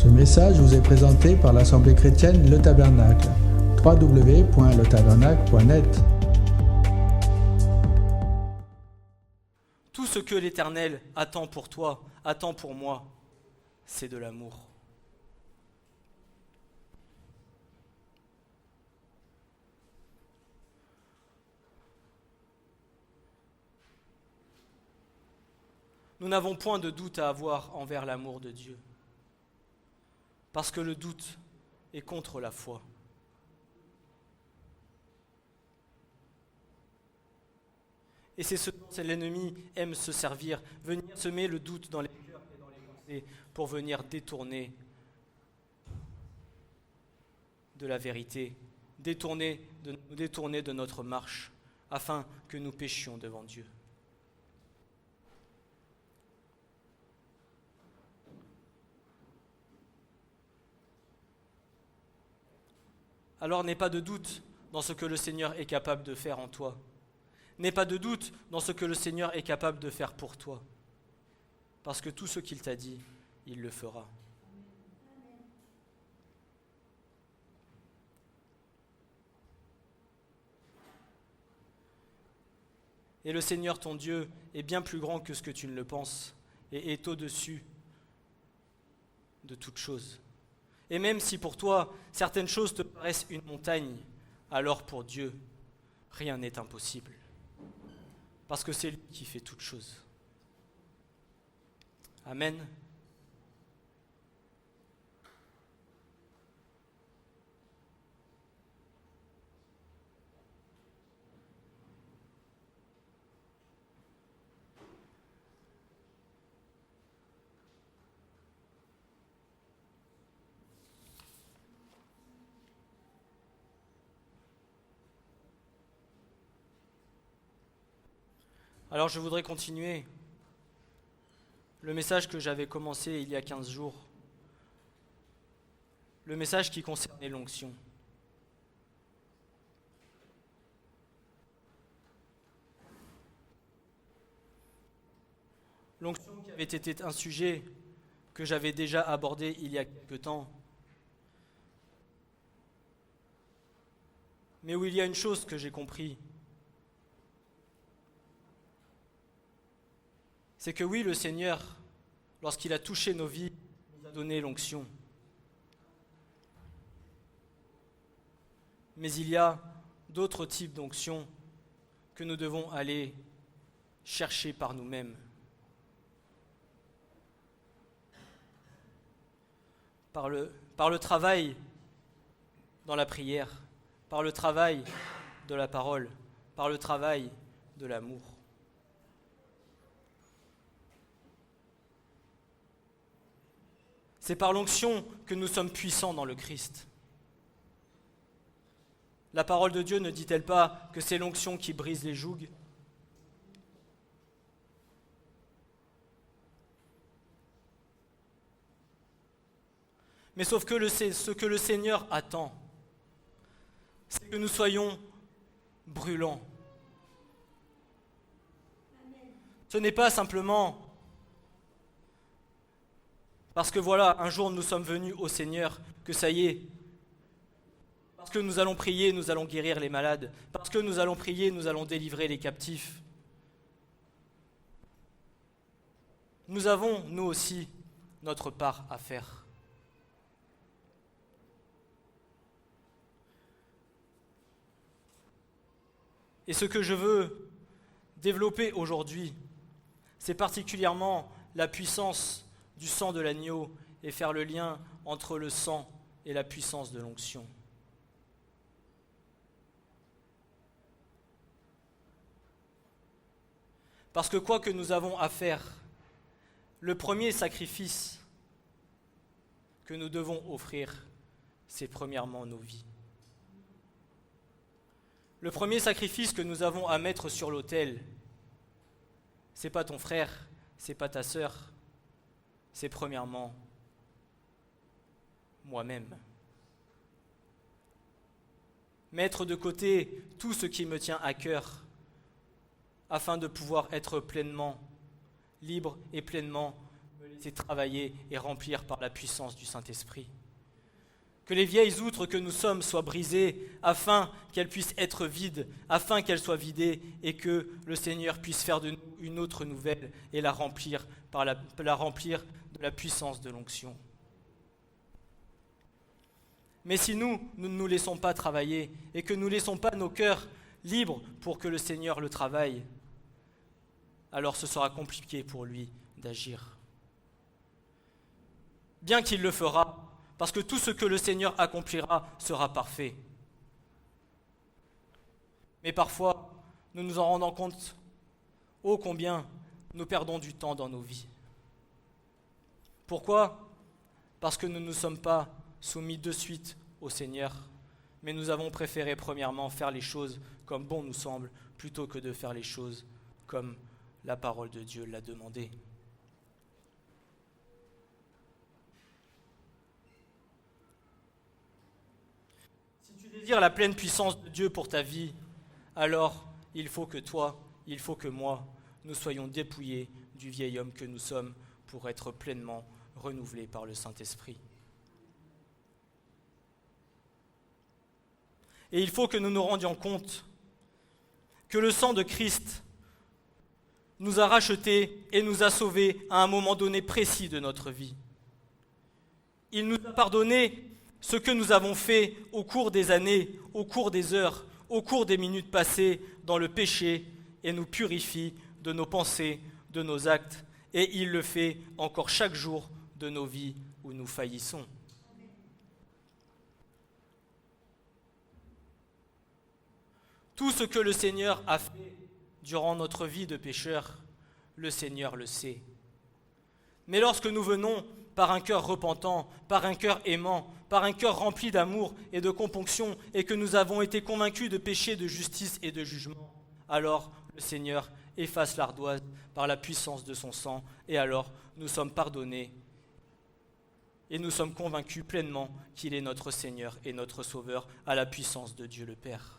Ce message vous est présenté par l'Assemblée chrétienne Le Tabernacle. www.letabernacle.net. Tout ce que l'Éternel attend pour toi, attend pour moi, c'est de l'amour. Nous n'avons point de doute à avoir envers l'amour de Dieu, parce que le doute est contre la foi. Et c'est ce dont l'ennemi aime se servir, venir semer le doute dans les cœurs et dans les pensées pour venir détourner de la vérité, détourner de notre marche, afin que nous péchions devant Dieu. Alors n'aie pas de doute dans ce que le Seigneur est capable de faire en toi. N'aie pas de doute dans ce que le Seigneur est capable de faire pour toi. Parce que tout ce qu'il t'a dit, il le fera. Et le Seigneur ton Dieu est bien plus grand que ce que tu ne le penses et est au-dessus de toutes choses. Et même si pour toi, certaines choses te paraissent une montagne, alors pour Dieu, rien n'est impossible. Parce que c'est lui qui fait toutes choses. Amen. Alors je voudrais continuer le message que j'avais commencé il y a 15 jours, le message qui concernait l'onction. L'onction qui avait été un sujet que j'avais déjà abordé il y a quelque temps, mais où il y a une chose que j'ai compris, c'est que oui, le Seigneur, lorsqu'il a touché nos vies, nous a donné l'onction. Mais il y a d'autres types d'onction que nous devons aller chercher par nous-mêmes. Par le travail dans la prière, par le travail de la parole, par le travail de l'amour. C'est par l'onction que nous sommes puissants dans le Christ. La parole de Dieu ne dit-elle pas que c'est l'onction qui brise les jougs ? Mais sauf que ce que le Seigneur attend, c'est que nous soyons brûlants. Ce n'est pas simplement parce que voilà, un jour nous sommes venus au Seigneur, que ça y est. Parce que nous allons prier, nous allons guérir les malades. Parce que nous allons prier, nous allons délivrer les captifs. Nous avons, nous aussi, notre part à faire. Et ce que je veux développer aujourd'hui, c'est particulièrement la puissance du sang de l'agneau et faire le lien entre le sang et la puissance de l'onction. Parce que quoi que nous avons à faire, le premier sacrifice que nous devons offrir, c'est premièrement nos vies. Le premier sacrifice que nous avons à mettre sur l'autel, c'est pas ton frère, c'est pas ta sœur, c'est premièrement moi-même. Mettre de côté tout ce qui me tient à cœur afin de pouvoir être pleinement libre et pleinement me laisser travailler et remplir par la puissance du Saint-Esprit. Que les vieilles outres que nous sommes soient brisées afin qu'elles puissent être vides, afin qu'elles soient vidées et que le Seigneur puisse faire de nous une autre nouvelle et la remplir de la puissance de l'onction. Mais si nous ne nous laissons pas travailler et que nous ne laissons pas nos cœurs libres pour que le Seigneur le travaille, alors ce sera compliqué pour lui d'agir. Bien qu'il le fera, parce que tout ce que le Seigneur accomplira sera parfait. Mais parfois, nous nous en rendons compte, ô combien nous perdons du temps dans nos vies. Pourquoi ? Parce que nous ne nous sommes pas soumis de suite au Seigneur, mais nous avons préféré premièrement faire les choses comme bon nous semble, plutôt que de faire les choses comme la parole de Dieu l'a demandé. Si tu désires la pleine puissance de Dieu pour ta vie, alors il faut que toi, il faut que moi, nous soyons dépouillés du vieil homme que nous sommes pour être pleinement renouvelés par le Saint-Esprit. Et il faut que nous nous rendions compte que le sang de Christ nous a rachetés et nous a sauvés à un moment donné précis de notre vie. Il nous a pardonné ce que nous avons fait au cours des années, au cours des heures, au cours des minutes passées dans le péché et nous purifie de nos pensées, de nos actes, et il le fait encore chaque jour de nos vies où nous faillissons. Tout ce que le Seigneur a fait durant notre vie de pécheur, le Seigneur le sait. Mais lorsque nous venons par un cœur repentant, par un cœur aimant, par un cœur rempli d'amour et de componction, et que nous avons été convaincus de péché, de justice et de jugement, alors le Seigneur efface l'ardoise par la puissance de son sang, et alors nous sommes pardonnés, et nous sommes convaincus pleinement qu'il est notre Seigneur et notre Sauveur à la puissance de Dieu le Père.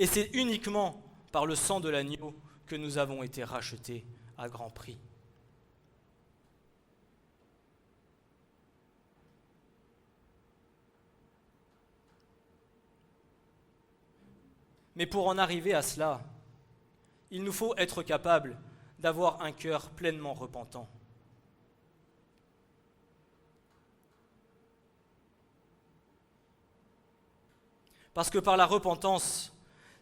Et c'est uniquement par le sang de l'agneau que nous avons été rachetés à grand prix. Mais pour en arriver à cela, il nous faut être capable d'avoir un cœur pleinement repentant. Parce que par la repentance,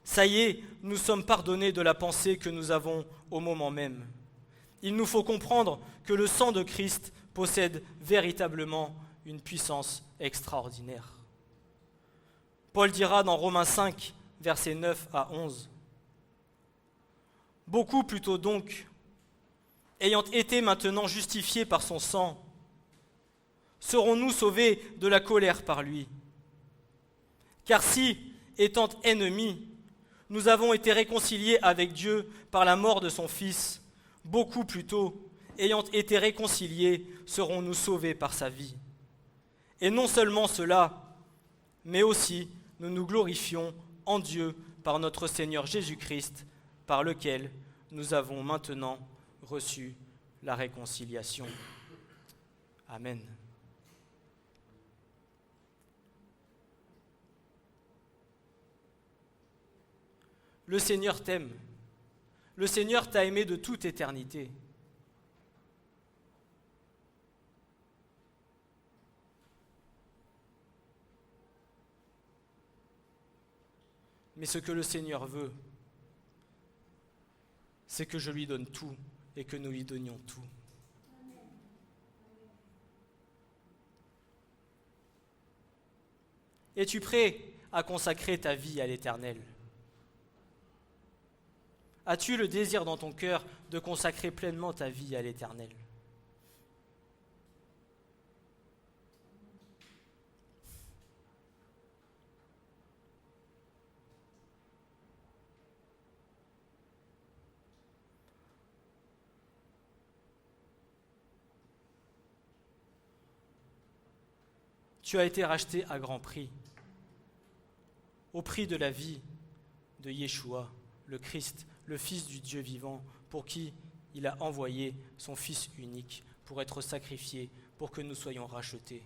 ça y est, nous sommes pardonnés de la pensée que nous avons au moment même. Il nous faut comprendre que le sang de Christ possède véritablement une puissance extraordinaire. Paul dira dans Romains 5, versets 9 à 11, « Beaucoup plutôt donc, ayant été maintenant justifiés par son sang, serons-nous sauvés de la colère par lui. Car si, étant ennemis, nous avons été réconciliés avec Dieu par la mort de son Fils, beaucoup plus tôt, ayant été réconciliés, serons-nous sauvés par sa vie. Et non seulement cela, mais aussi nous nous glorifions en Dieu par notre Seigneur Jésus-Christ, par lequel nous avons maintenant reçu la réconciliation. Amen. Le Seigneur t'aime. Le Seigneur t'a aimé de toute éternité. Mais ce que le Seigneur veut, c'est que je lui donne tout et que nous lui donnions tout. Es-tu prêt à consacrer ta vie à l'Éternel ? As-tu le désir dans ton cœur de consacrer pleinement ta vie à l'Éternel ? Tu as été racheté à grand prix, au prix de la vie de Yeshua, le Christ, le Fils du Dieu vivant, pour qui il a envoyé son Fils unique pour être sacrifié, pour que nous soyons rachetés.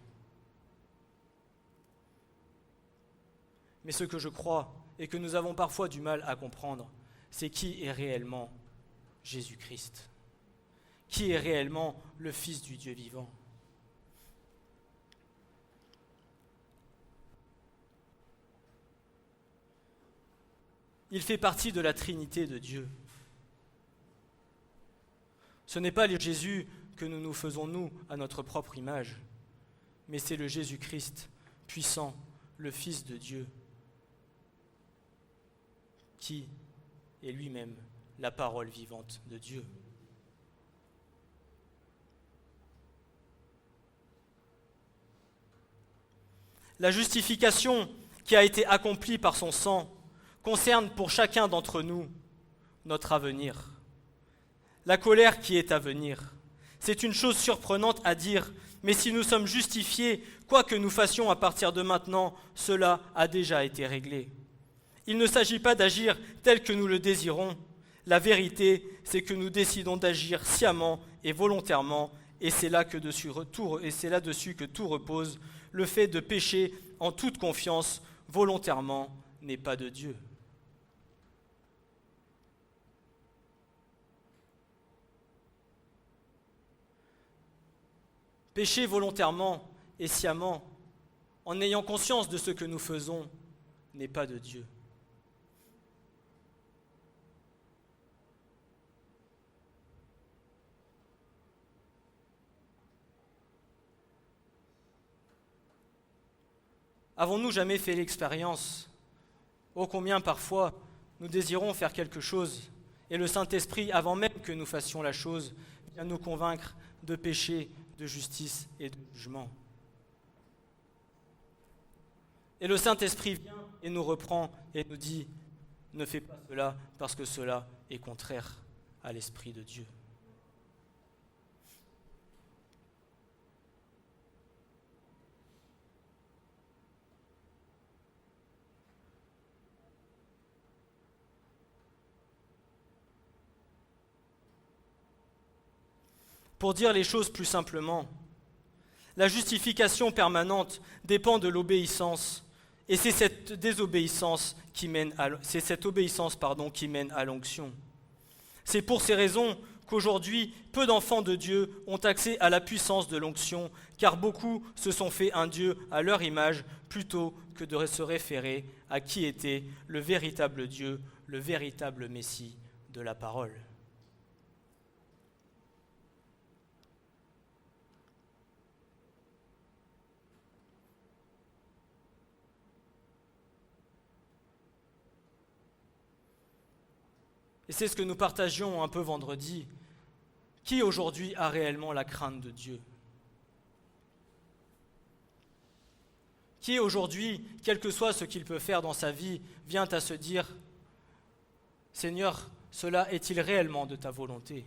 Mais ce que je crois et que nous avons parfois du mal à comprendre, c'est qui est réellement Jésus-Christ. Qui est réellement le Fils du Dieu vivant. Il fait partie de la Trinité de Dieu. Ce n'est pas le Jésus que nous nous faisons, nous, à notre propre image, mais c'est le Jésus-Christ puissant, le Fils de Dieu, qui est lui-même la parole vivante de Dieu. La justification qui a été accomplie par son sang concerne pour chacun d'entre nous notre avenir. La colère qui est à venir, c'est une chose surprenante à dire, mais si nous sommes justifiés, quoi que nous fassions à partir de maintenant, cela a déjà été réglé. Il ne s'agit pas d'agir tel que nous le désirons. La vérité, c'est que nous décidons d'agir sciemment et volontairement, et c'est là-dessus que tout repose. Le fait de pécher en toute confiance, volontairement, n'est pas de Dieu. Pécher volontairement et sciemment, en ayant conscience de ce que nous faisons, n'est pas de Dieu. Avons-nous jamais fait l'expérience, ô combien parfois nous désirons faire quelque chose, et le Saint-Esprit, avant même que nous fassions la chose, vient nous convaincre de péché, de justice et de jugement. Et le Saint-Esprit vient et nous reprend et nous dit « Ne fais pas cela parce que cela est contraire à l'Esprit de Dieu ». Pour dire les choses plus simplement, la justification permanente dépend de l'obéissance, et c'est cette obéissance qui mène à l'onction. C'est pour ces raisons qu'aujourd'hui, peu d'enfants de Dieu ont accès à la puissance de l'onction, car beaucoup se sont fait un Dieu à leur image, plutôt que de se référer à qui était le véritable Dieu, le véritable Messie de la parole. Et c'est ce que nous partagions un peu vendredi. Qui aujourd'hui a réellement la crainte de Dieu ? Qui aujourd'hui, quel que soit ce qu'il peut faire dans sa vie, vient à se dire « Seigneur, cela est-il réellement de ta volonté ?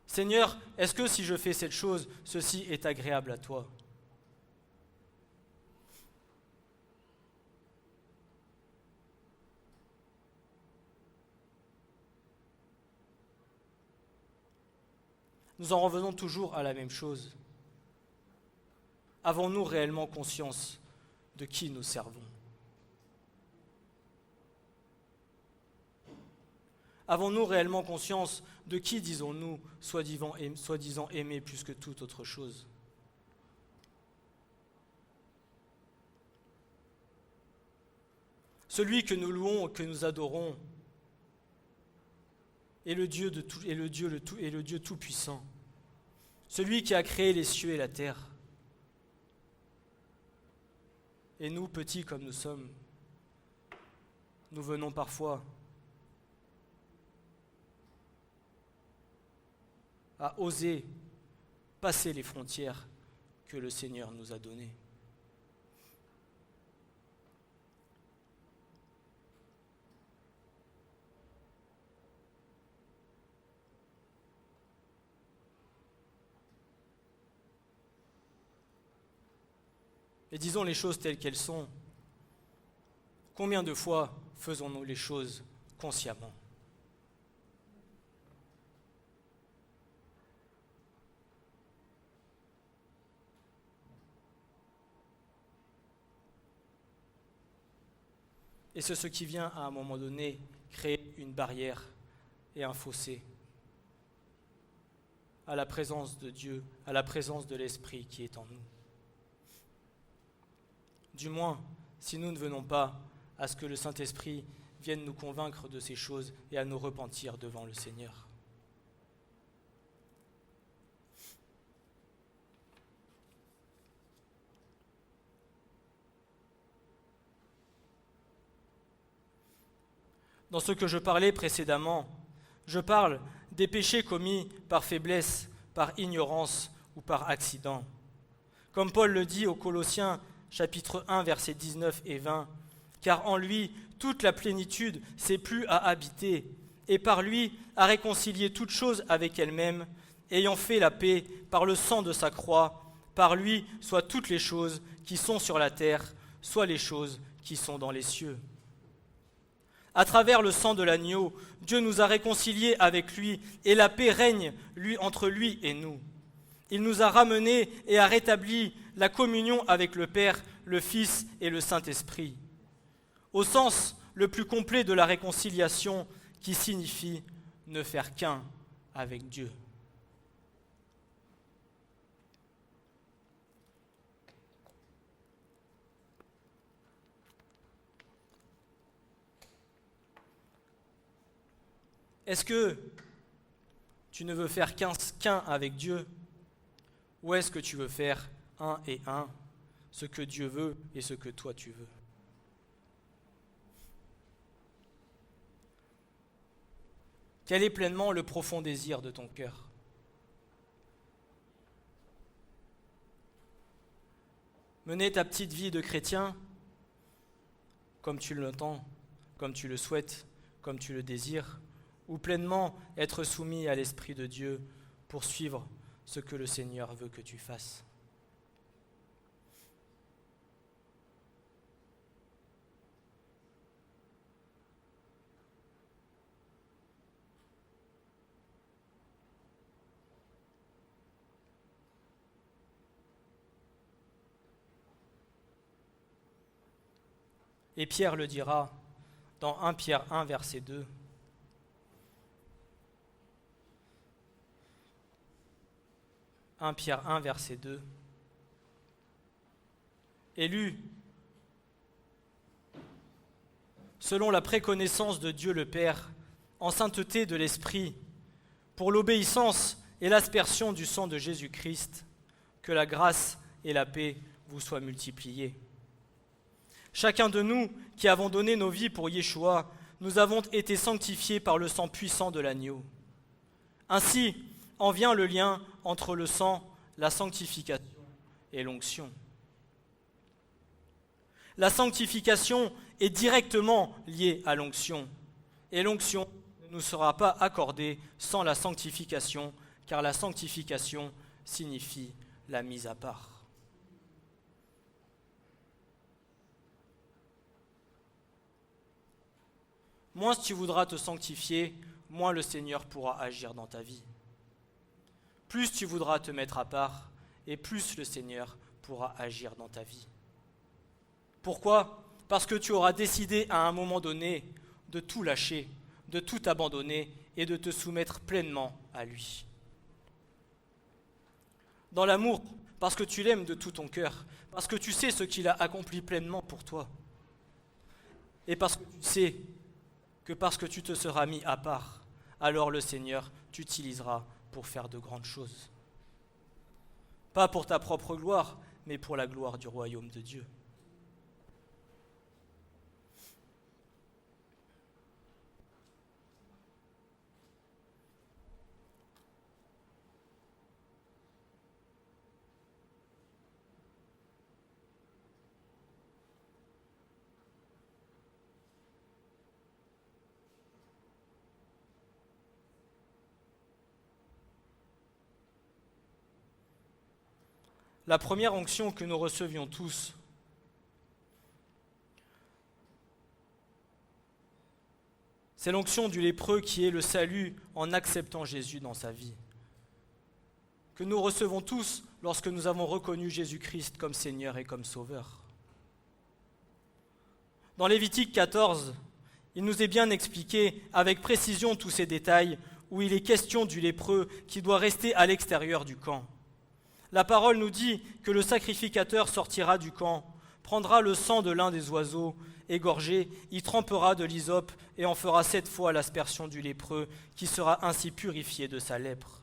Seigneur, est-ce que si je fais cette chose, ceci est agréable à toi ? » Nous en revenons toujours à la même chose. Avons-nous réellement conscience de qui nous servons ? Avons-nous réellement conscience de qui, disons-nous, soi-disant aimer plus que toute autre chose ? Celui que nous louons et que nous adorons est le Dieu tout-puissant. Celui qui a créé les cieux et la terre. Et nous, petits comme nous sommes, nous venons parfois à oser passer les frontières que le Seigneur nous a données. Et disons les choses telles qu'elles sont. Combien de fois faisons-nous les choses consciemment ? Et c'est ce qui vient à un moment donné créer une barrière et un fossé à la présence de Dieu, à la présence de l'Esprit qui est en nous. Du moins, si nous ne venons pas à ce que le Saint-Esprit vienne nous convaincre de ces choses et à nous repentir devant le Seigneur. Dans ce que je parlais précédemment, je parle des péchés commis par faiblesse, par ignorance ou par accident. Comme Paul le dit aux Colossiens, chapitre 1, versets 19 et 20, « Car en lui, toute la plénitude s'est plu à habiter, et par lui à réconcilier toutes choses avec elle-même, ayant fait la paix par le sang de sa croix, par lui soit toutes les choses qui sont sur la terre, soit les choses qui sont dans les cieux. » À travers le sang de l'agneau, Dieu nous a réconciliés avec lui et la paix règne entre lui et nous. Il nous a ramenés et a rétabli la communion avec le Père, le Fils et le Saint-Esprit, au sens le plus complet de la réconciliation qui signifie ne faire qu'un avec Dieu. Est-ce que tu ne veux faire qu'un avec Dieu, ou est-ce que tu veux faire un et un, ce que Dieu veut et ce que toi tu veux? Quel est pleinement le profond désir de ton cœur? Mener ta petite vie de chrétien comme tu l'entends, comme tu le souhaites, comme tu le désires, ou pleinement être soumis à l'Esprit de Dieu pour suivre ce que le Seigneur veut que tu fasses. Et Pierre le dira dans 1 Pierre 1, verset 2. « 1 Pierre 1, verset 2. Élu, selon la préconnaissance de Dieu le Père, en sainteté de l'Esprit, pour l'obéissance et l'aspersion du sang de Jésus-Christ, que la grâce et la paix vous soient multipliées. Chacun de nous qui avons donné nos vies pour Yeshua, nous avons été sanctifiés par le sang puissant de l'agneau. Ainsi en vient le lien entre le sang, la sanctification et l'onction. La sanctification est directement liée à l'onction, et l'onction ne nous sera pas accordée sans la sanctification, car la sanctification signifie la mise à part. Moins tu voudras te sanctifier, moins le Seigneur pourra agir dans ta vie. Plus tu voudras te mettre à part, et plus le Seigneur pourra agir dans ta vie. Pourquoi ? Parce que tu auras décidé à un moment donné de tout lâcher, de tout abandonner et de te soumettre pleinement à lui. Dans l'amour, parce que tu l'aimes de tout ton cœur, parce que tu sais ce qu'il a accompli pleinement pour toi, et parce que tu sais que parce que tu te seras mis à part, alors le Seigneur t'utilisera pour faire de grandes choses. Pas pour ta propre gloire, mais pour la gloire du royaume de Dieu. La première onction que nous recevions tous, c'est l'onction du lépreux qui est le salut en acceptant Jésus dans sa vie. Que nous recevons tous lorsque nous avons reconnu Jésus-Christ comme Seigneur et comme Sauveur. Dans Lévitique 14, il nous est bien expliqué avec précision tous ces détails où il est question du lépreux qui doit rester à l'extérieur du camp. La parole nous dit que le sacrificateur sortira du camp, prendra le sang de l'un des oiseaux égorgés, y trempera de l'hysope et en fera 7 fois l'aspersion du lépreux, qui sera ainsi purifié de sa lèpre.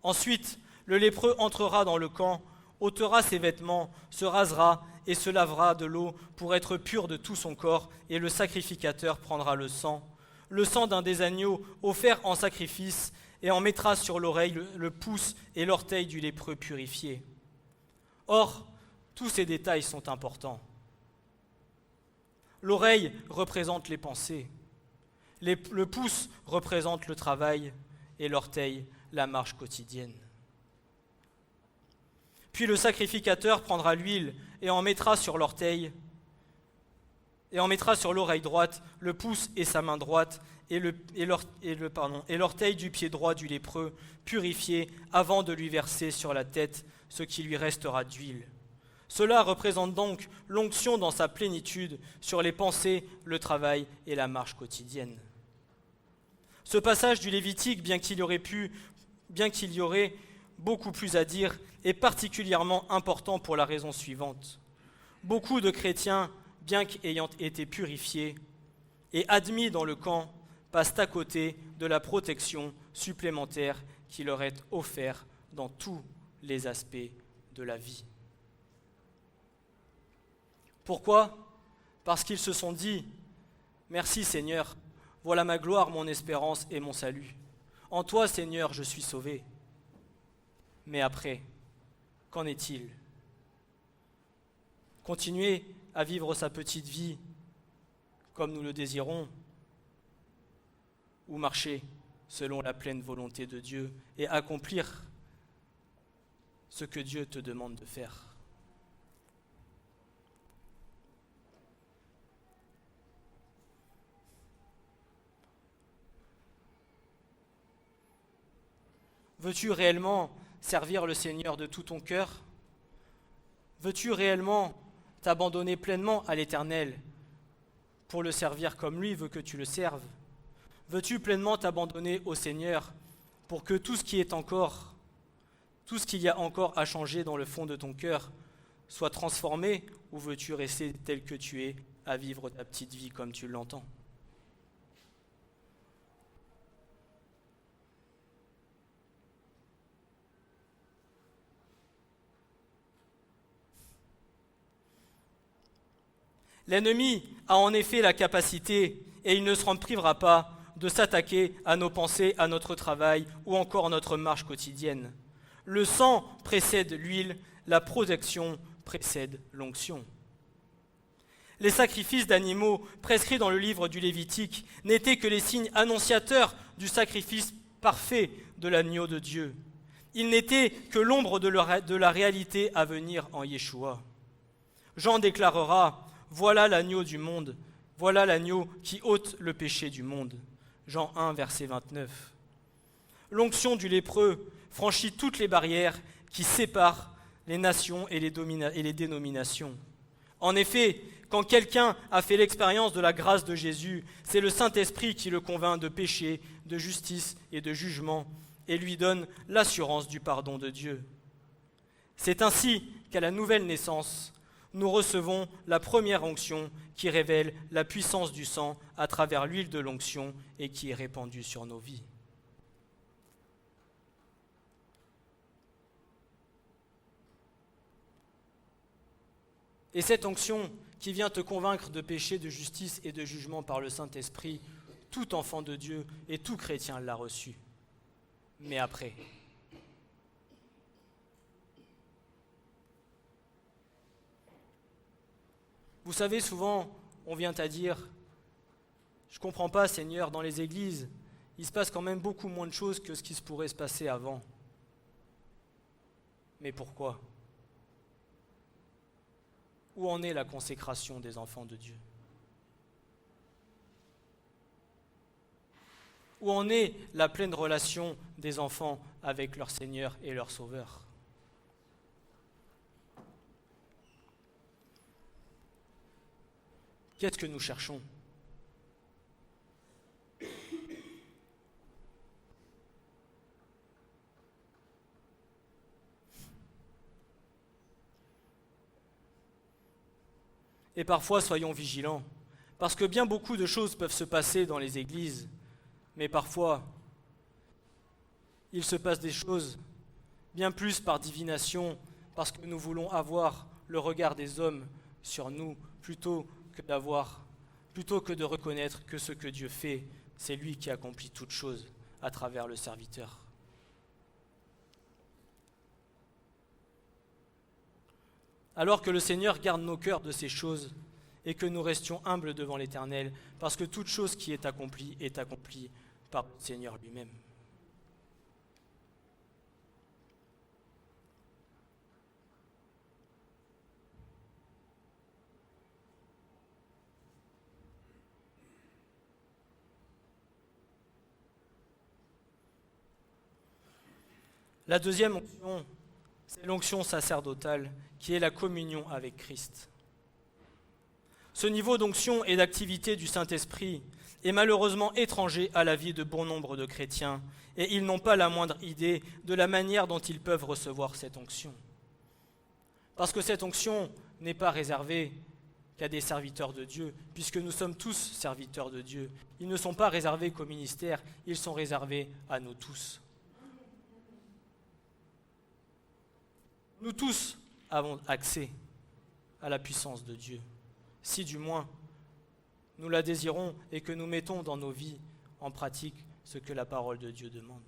Ensuite, le lépreux entrera dans le camp, ôtera ses vêtements, se rasera et se lavera de l'eau pour être pur de tout son corps, et le sacrificateur prendra le sang d'un des agneaux offert en sacrifice, et en mettra sur l'oreille, le pouce et l'orteil du lépreux purifié. Or, tous ces détails sont importants. L'oreille représente les pensées, le pouce représente le travail, et l'orteil, la marche quotidienne. Puis le sacrificateur prendra l'huile et en mettra sur l'orteil, et en mettra sur l'oreille droite, le pouce et sa main droite, et l'orteil du pied droit du lépreux, purifié, avant de lui verser sur la tête ce qui lui restera d'huile. Cela représente donc l'onction dans sa plénitude sur les pensées, le travail et la marche quotidienne. Ce passage du Lévitique, bien qu'il y aurait beaucoup plus à dire, est particulièrement important pour la raison suivante. Beaucoup de chrétiens, bien qu'ayant été purifiés et admis dans le camp, passent à côté de la protection supplémentaire qui leur est offerte dans tous les aspects de la vie. Pourquoi ? Parce qu'ils se sont dit « Merci Seigneur, voilà ma gloire, mon espérance et mon salut. En toi Seigneur, je suis sauvé. » Mais après, qu'en est-il ? Continuer à vivre sa petite vie comme nous le désirons, ou marcher selon la pleine volonté de Dieu et accomplir ce que Dieu te demande de faire. Veux-tu réellement servir le Seigneur de tout ton cœur ? Veux-tu réellement t'abandonner pleinement à l'Éternel pour le servir comme lui veut que tu le serves ? Veux-tu pleinement t'abandonner au Seigneur pour que tout ce qu'il y a encore à changer dans le fond de ton cœur soit transformé, ou veux-tu rester tel que tu es à vivre ta petite vie comme tu l'entends ? L'ennemi a en effet la capacité, et il ne s'en privera pas, de s'attaquer à nos pensées, à notre travail ou encore notre marche quotidienne. Le sang précède l'huile, la protection précède l'onction. Les sacrifices d'animaux prescrits dans le livre du Lévitique n'étaient que les signes annonciateurs du sacrifice parfait de l'agneau de Dieu. Ils n'étaient que l'ombre de la réalité à venir en Yeshua. Jean déclarera « Voilà l'agneau du monde, voilà l'agneau qui ôte le péché du monde ». Jean 1, verset 29. L'onction du lépreux franchit toutes les barrières qui séparent les nations et les dénominations. En effet, quand quelqu'un a fait l'expérience de la grâce de Jésus, c'est le Saint-Esprit qui le convainc de péché, de justice et de jugement, et lui donne l'assurance du pardon de Dieu. C'est ainsi qu'à la nouvelle naissance, nous recevons la première onction qui révèle la puissance du sang à travers l'huile de l'onction et qui est répandue sur nos vies. Et cette onction qui vient te convaincre de péché, de justice et de jugement par le Saint-Esprit, tout enfant de Dieu et tout chrétien l'a reçue. Mais après, vous savez, souvent, on vient à dire « Je ne comprends pas, Seigneur, dans les églises, il se passe quand même beaucoup moins de choses que ce qui se pourrait se passer avant. » Mais pourquoi ? Où en est la consécration des enfants de Dieu ? Où en est la pleine relation des enfants avec leur Seigneur et leur Sauveur ? Qu'est-ce que nous cherchons ? Et parfois, soyons vigilants, parce que bien beaucoup de choses peuvent se passer dans les églises, mais parfois, il se passe des choses bien plus par divination, parce que nous voulons avoir le regard des hommes sur nous, plutôt que de reconnaître que ce que Dieu fait, c'est lui qui accomplit toutes choses à travers le serviteur. Alors que le Seigneur garde nos cœurs de ces choses et que nous restions humbles devant l'Éternel, parce que toute chose qui est accomplie par le Seigneur lui-même. La deuxième onction, c'est l'onction sacerdotale, qui est la communion avec Christ. Ce niveau d'onction et d'activité du Saint-Esprit est malheureusement étranger à la vie de bon nombre de chrétiens, et ils n'ont pas la moindre idée de la manière dont ils peuvent recevoir cette onction. Parce que cette onction n'est pas réservée qu'à des serviteurs de Dieu, puisque nous sommes tous serviteurs de Dieu. Ils ne sont pas réservés qu'au ministère, ils sont réservés à nous tous. Nous tous avons accès à la puissance de Dieu, si du moins nous la désirons et que nous mettons dans nos vies en pratique ce que la parole de Dieu demande.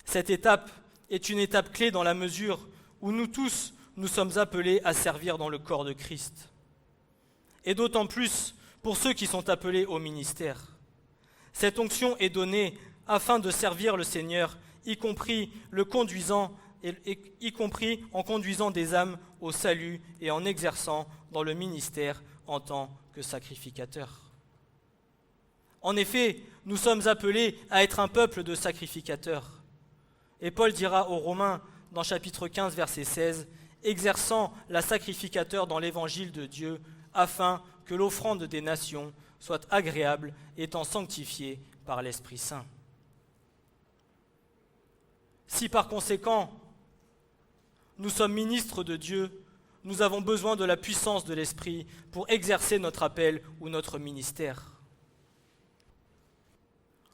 Cette étape est une étape clé dans la mesure où nous tous, nous sommes appelés à servir dans le corps de Christ. Et d'autant plus pour ceux qui sont appelés au ministère. Cette onction est donnée afin de servir le Seigneur, y compris en conduisant des âmes au salut et en exerçant dans le ministère en tant que sacrificateur. En effet, nous sommes appelés à être un peuple de sacrificateurs. Et Paul dira aux Romains, dans chapitre 15, verset 16, « Exerçant la sacrificateur dans l'évangile de Dieu, afin que l'offrande des nations soit agréable, étant sanctifiée par l'Esprit Saint. » Si par conséquent, nous sommes ministres de Dieu, nous avons besoin de la puissance de l'Esprit pour exercer notre appel ou notre ministère.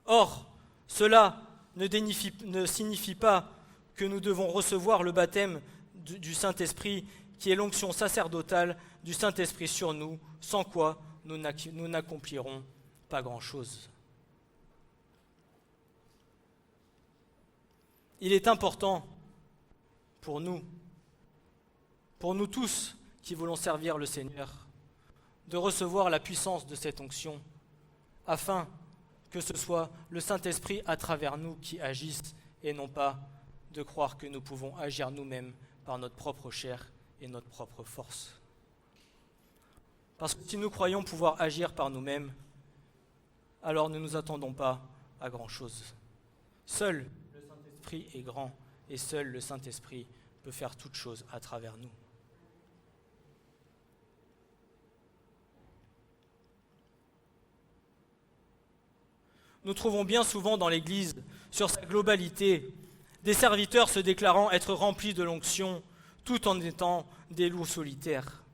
Or, cela ne signifie pas que nous devons recevoir le baptême du Saint-Esprit, qui est l'onction sacerdotale du Saint-Esprit sur nous, sans quoi nous n'accomplirons pas grand-chose. Il est important pour nous tous qui voulons servir le Seigneur, de recevoir la puissance de cette onction, afin que ce soit le Saint-Esprit à travers nous qui agisse, et non pas de croire que nous pouvons agir nous-mêmes par notre propre chair et notre propre force. Parce que si nous croyons pouvoir agir par nous-mêmes, alors ne nous attendons pas à grand-chose. Seul le Saint-Esprit est grand, et seul le Saint-Esprit peut faire toutes choses à travers nous. Nous trouvons bien souvent dans l'Église, sur sa globalité, des serviteurs se déclarant être remplis de l'onction, tout en étant des loups solitaires.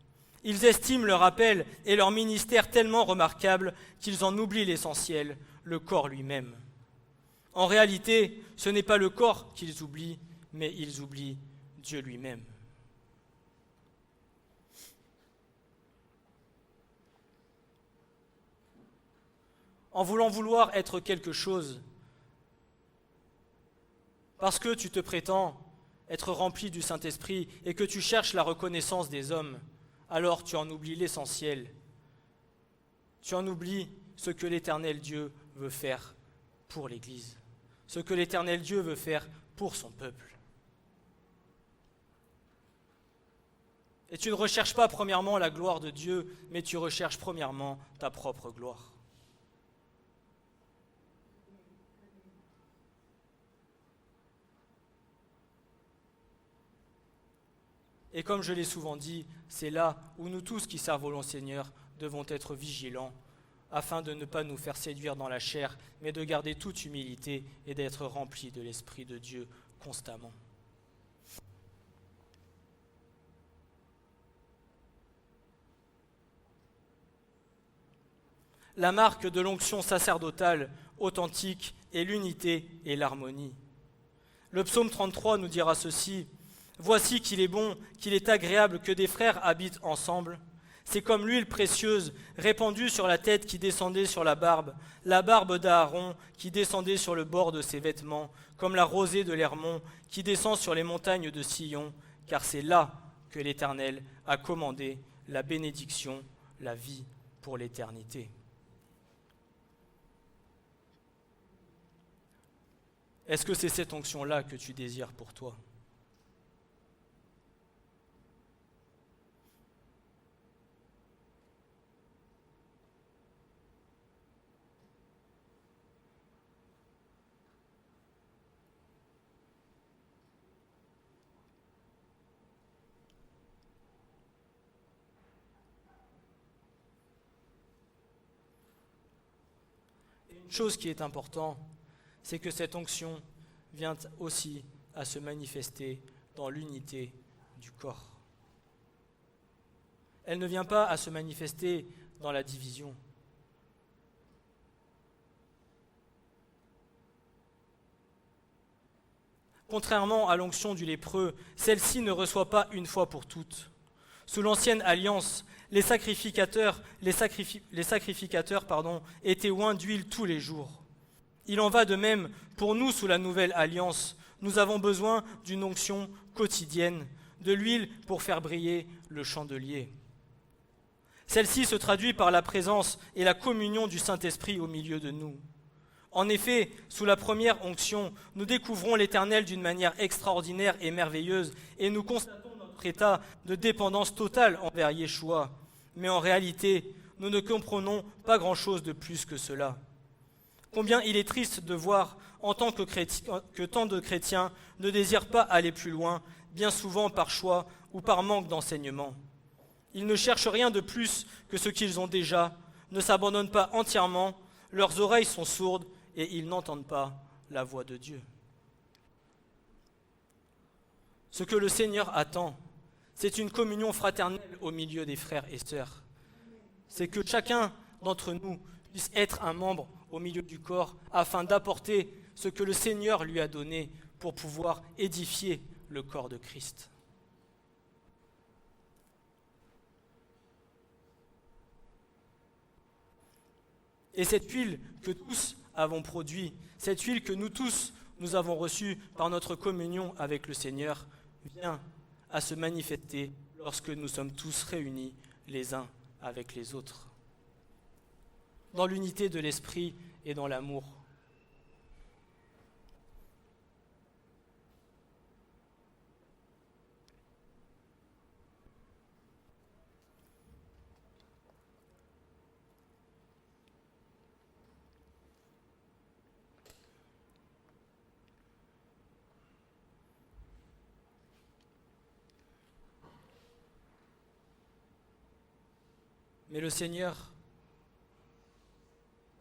Ils estiment leur appel et leur ministère tellement remarquables qu'ils en oublient l'essentiel, le corps lui-même. En réalité, ce n'est pas le corps qu'ils oublient, mais ils oublient Dieu lui-même. En vouloir être quelque chose, parce que tu te prétends être rempli du Saint-Esprit et que tu cherches la reconnaissance des hommes, alors tu en oublies l'essentiel. Tu en oublies ce que l'Éternel Dieu veut faire pour l'Église, ce que l'Éternel Dieu veut faire pour son peuple. Et tu ne recherches pas premièrement la gloire de Dieu, mais tu recherches premièrement ta propre gloire. Et comme je l'ai souvent dit, c'est là où nous tous qui servons le Seigneur devons être vigilants, afin de ne pas nous faire séduire dans la chair, mais de garder toute humilité et d'être remplis de l'Esprit de Dieu constamment. La marque de l'onction sacerdotale authentique est l'unité et l'harmonie. Le psaume 33 nous dira ceci: « Voici qu'il est bon, qu'il est agréable que des frères habitent ensemble. C'est comme l'huile précieuse répandue sur la tête qui descendait sur la barbe d'Aaron qui descendait sur le bord de ses vêtements, comme la rosée de l'Hermon qui descend sur les montagnes de Sion, car c'est là que l'Éternel a commandé la bénédiction, la vie pour l'éternité. » Est-ce que c'est cette onction-là que tu désires pour toi ? Une chose qui est importante, c'est que cette onction vient aussi à se manifester dans l'unité du corps. Elle ne vient pas à se manifester dans la division. Contrairement à l'onction du lépreux, celle-ci ne reçoit pas une fois pour toutes. Sous l'ancienne alliance, les sacrificateurs étaient oints d'huile tous les jours. Il en va de même pour nous sous la nouvelle alliance. Nous avons besoin d'une onction quotidienne, de l'huile pour faire briller le chandelier. Celle-ci se traduit par la présence et la communion du Saint-Esprit au milieu de nous. En effet, sous la première onction, nous découvrons l'Éternel d'une manière extraordinaire et merveilleuse et nous constatons notre état de dépendance totale envers Yeshua. Mais en réalité, nous ne comprenons pas grand-chose de plus que cela. Combien il est triste de voir en tant que tant de chrétiens ne désirent pas aller plus loin, bien souvent par choix ou par manque d'enseignement. Ils ne cherchent rien de plus que ce qu'ils ont déjà, ne s'abandonnent pas entièrement, leurs oreilles sont sourdes et ils n'entendent pas la voix de Dieu. Ce que le Seigneur attend, c'est une communion fraternelle au milieu des frères et sœurs. C'est que chacun d'entre nous puisse être un membre au milieu du corps afin d'apporter ce que le Seigneur lui a donné pour pouvoir édifier le corps de Christ. Et cette huile que tous avons produite, cette huile que nous tous nous avons reçue par notre communion avec le Seigneur, vient à se manifester lorsque nous sommes tous réunis les uns avec les autres, dans l'unité de l'esprit et dans l'amour. Mais le Seigneur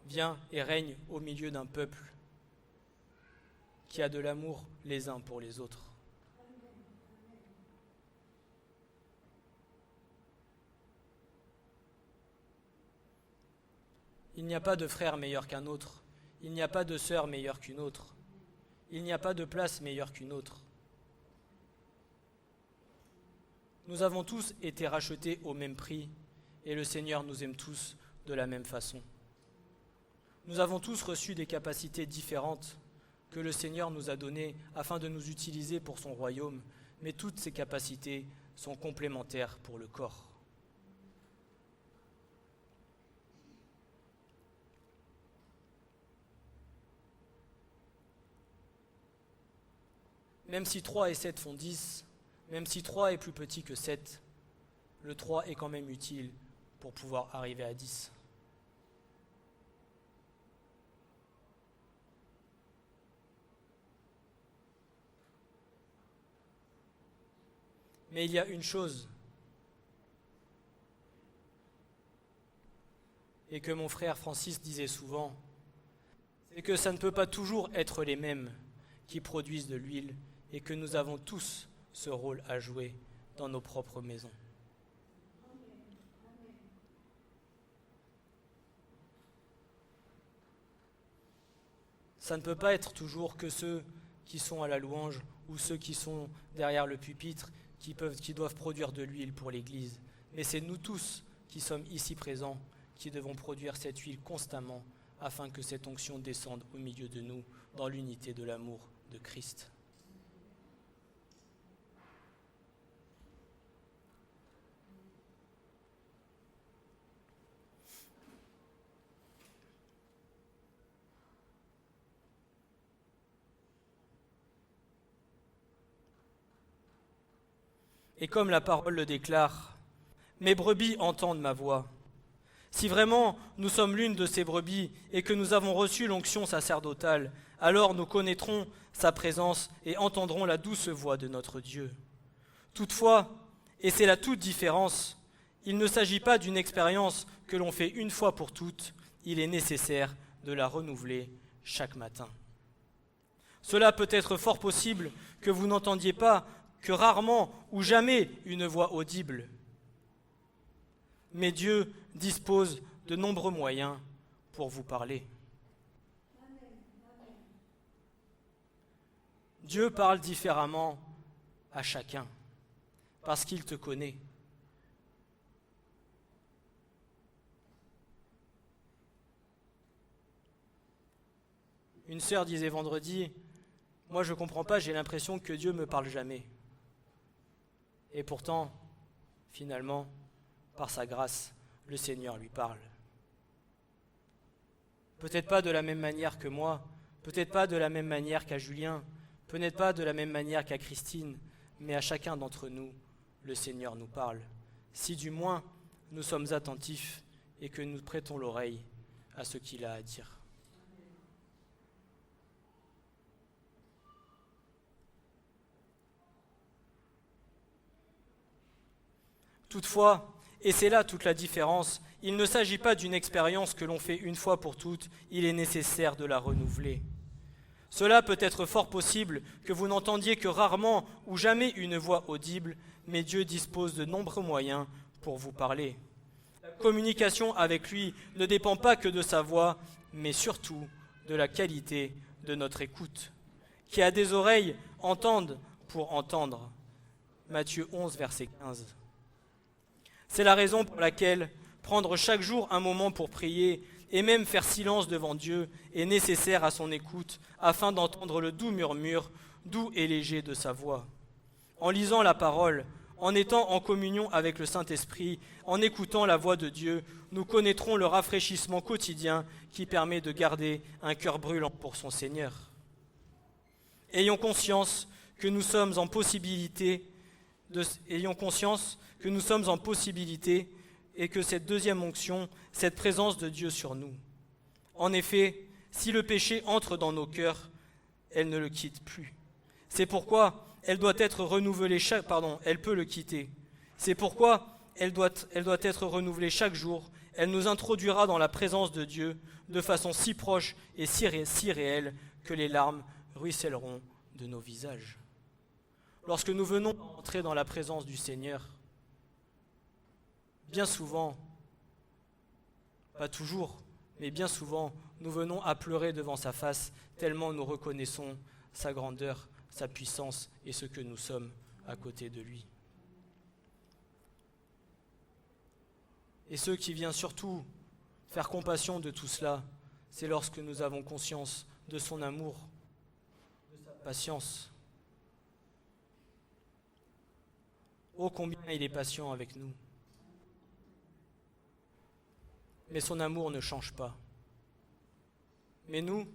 vient et règne au milieu d'un peuple qui a de l'amour les uns pour les autres. Il n'y a pas de frère meilleur qu'un autre. Il n'y a pas de sœur meilleure qu'une autre. Il n'y a pas de place meilleure qu'une autre. Nous avons tous été rachetés au même prix et le Seigneur nous aime tous de la même façon. Nous avons tous reçu des capacités différentes que le Seigneur nous a données afin de nous utiliser pour son royaume, mais toutes ces capacités sont complémentaires pour le corps. Même si 3 et 7 font 10, même si 3 est plus petit que 7, le 3 est quand même utile pour pouvoir arriver à 10. Mais il y a une chose, et que mon frère Francis disait souvent, c'est que ça ne peut pas toujours être les mêmes qui produisent de l'huile et que nous avons tous ce rôle à jouer dans nos propres maisons. Ça ne peut pas être toujours que ceux qui sont à la louange ou ceux qui sont derrière le pupitre qui doivent produire de l'huile pour l'Église. Mais c'est nous tous qui sommes ici présents qui devons produire cette huile constamment afin que cette onction descende au milieu de nous dans l'unité de l'amour de Christ. Et comme la parole le déclare, « Mes brebis entendent ma voix ». Si vraiment nous sommes l'une de ces brebis et que nous avons reçu l'onction sacerdotale, alors nous connaîtrons sa présence et entendrons la douce voix de notre Dieu. Toutefois, et c'est la toute différence, il ne s'agit pas d'une expérience que l'on fait une fois pour toutes, il est nécessaire de la renouveler chaque matin. Cela peut être fort possible que vous n'entendiez pas que rarement ou jamais une voix audible. Mais Dieu dispose de nombreux moyens pour vous parler. Dieu parle différemment à chacun, parce qu'il te connaît. Une sœur disait vendredi, « Moi je ne comprends pas, j'ai l'impression que Dieu ne me parle jamais. » Et pourtant, finalement, par sa grâce, le Seigneur lui parle. Peut-être pas de la même manière que moi, peut-être pas de la même manière qu'à Julien, peut-être pas de la même manière qu'à Christine, mais à chacun d'entre nous, le Seigneur nous parle. Si du moins nous sommes attentifs et que nous prêtons l'oreille à ce qu'il a à dire. Toutefois, et c'est là toute la différence, il ne s'agit pas d'une expérience que l'on fait une fois pour toutes, il est nécessaire de la renouveler. Cela peut être fort possible que vous n'entendiez que rarement ou jamais une voix audible, mais Dieu dispose de nombreux moyens pour vous parler. La communication avec lui ne dépend pas que de sa voix, mais surtout de la qualité de notre écoute. Qui a des oreilles, entende pour entendre. Matthieu 11, verset 15. C'est la raison pour laquelle prendre chaque jour un moment pour prier et même faire silence devant Dieu est nécessaire à son écoute afin d'entendre le doux murmure, doux et léger de sa voix. En lisant la parole, en étant en communion avec le Saint-Esprit, en écoutant la voix de Dieu, nous connaîtrons le rafraîchissement quotidien qui permet de garder un cœur brûlant pour son Seigneur. Ayons conscience que nous sommes en possibilité et que cette deuxième onction, cette présence de Dieu sur nous. En effet, si le péché entre dans nos cœurs, elle ne le quitte plus. C'est pourquoi elle doit être renouvelée elle peut le quitter. C'est pourquoi elle doit être renouvelée chaque jour. Elle nous introduira dans la présence de Dieu de façon si proche et si réelle que les larmes ruisselleront de nos visages. Lorsque nous venons entrer dans la présence du Seigneur, bien souvent, pas toujours, mais bien souvent, nous venons à pleurer devant sa face, tellement nous reconnaissons sa grandeur, sa puissance et ce que nous sommes à côté de lui. Et ce qui vient surtout faire compassion de tout cela, c'est lorsque nous avons conscience de son amour, de sa patience. Oh, combien il est patient avec nous. Mais son amour ne change pas. Mais nous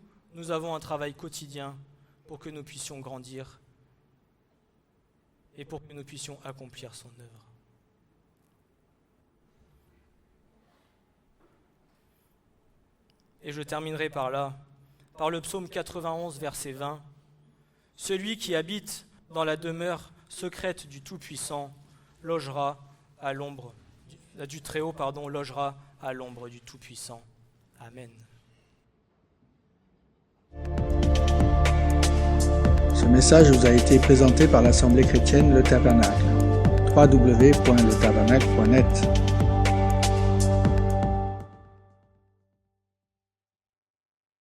avons un travail quotidien pour que nous puissions grandir et pour que nous puissions accomplir son œuvre. Et je terminerai par là, par le psaume 91, verset 20. « Celui qui habite dans la demeure secrète du Tout-Puissant logera à l'ombre du Très-Haut, logera à l'ombre du Tout-Puissant. Amen. Ce message vous a été présenté par l'Assemblée chrétienne Le Tabernacle. www.letabernacle.net